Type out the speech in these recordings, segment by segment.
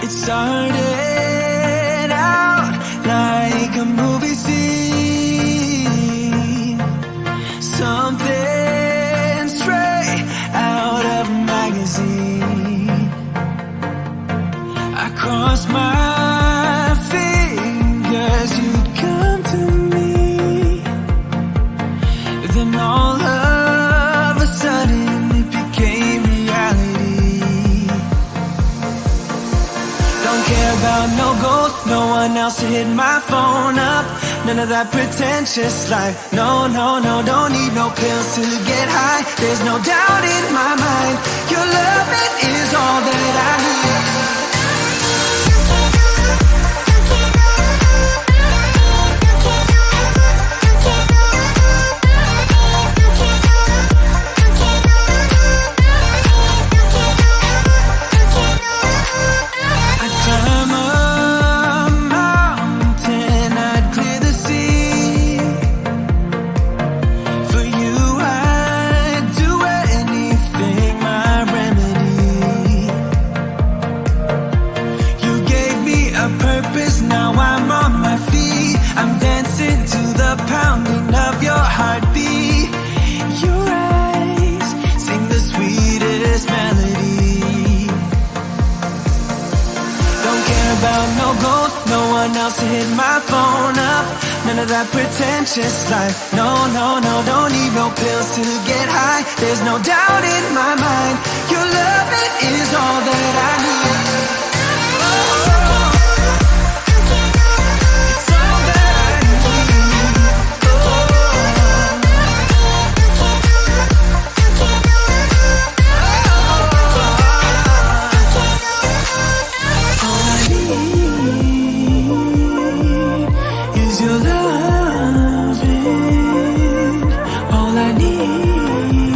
It started out like a movie scene, something straight out of a magazine. I crossed my fingers you'd come to me, then all of a sudden it became reality. Don't care about no gold, no one else to hit my phone up. None of that pretentious life. No, no, no, don't need no pills to get high. There's no doubt in my mind, your love, it is all that I need. Now I'm on my feet, I'm dancing to the pounding of your heartbeat. Your eyes sing the sweetest melody. Don't care about no gold, no one else to hit my phone up. None of that pretentious life. No, no, no, don't need no pills to get high. There's no doubt in my mind, your love, it is all that I need. Your loving, all I need.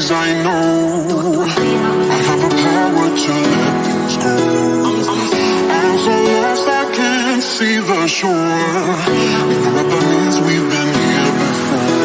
'cause I know I have the power to let things go. I'm so lost I can't see the shore. You know what that means? We've been here before.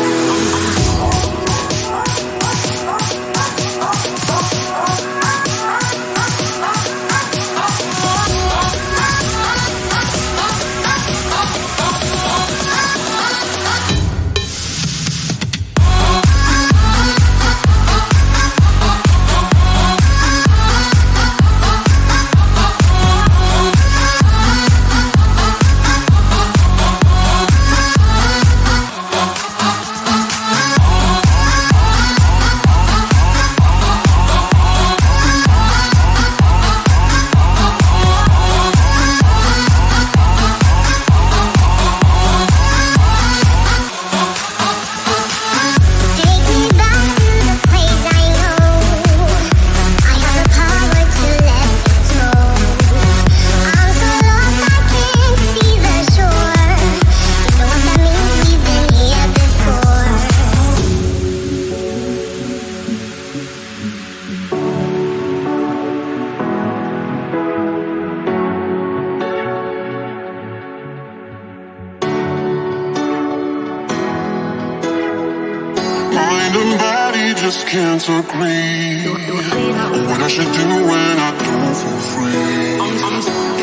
Just can't agree on what I should do when I don't feel free.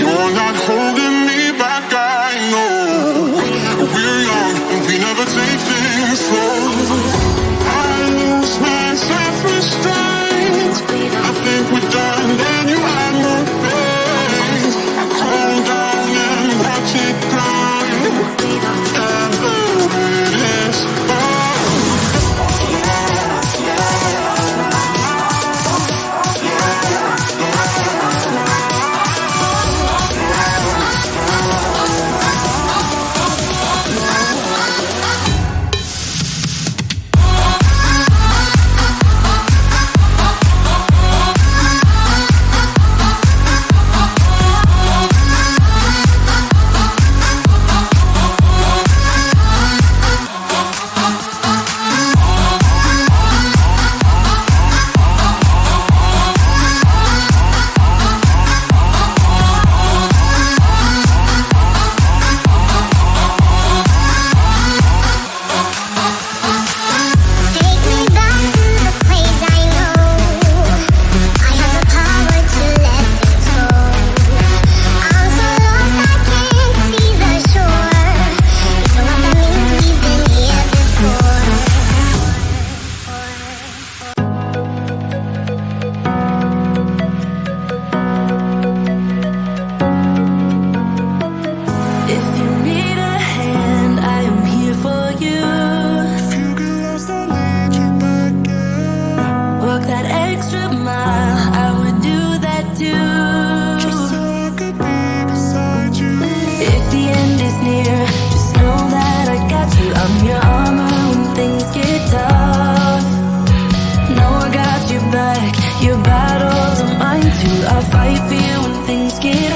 You're not holding me back, I know. We're young and we never take things slow. I lose my self-restraint. I think we're done, then you have no faith. I calm down and watch it grind. And there it is. Your battles are mine too. I'll fight for you when things get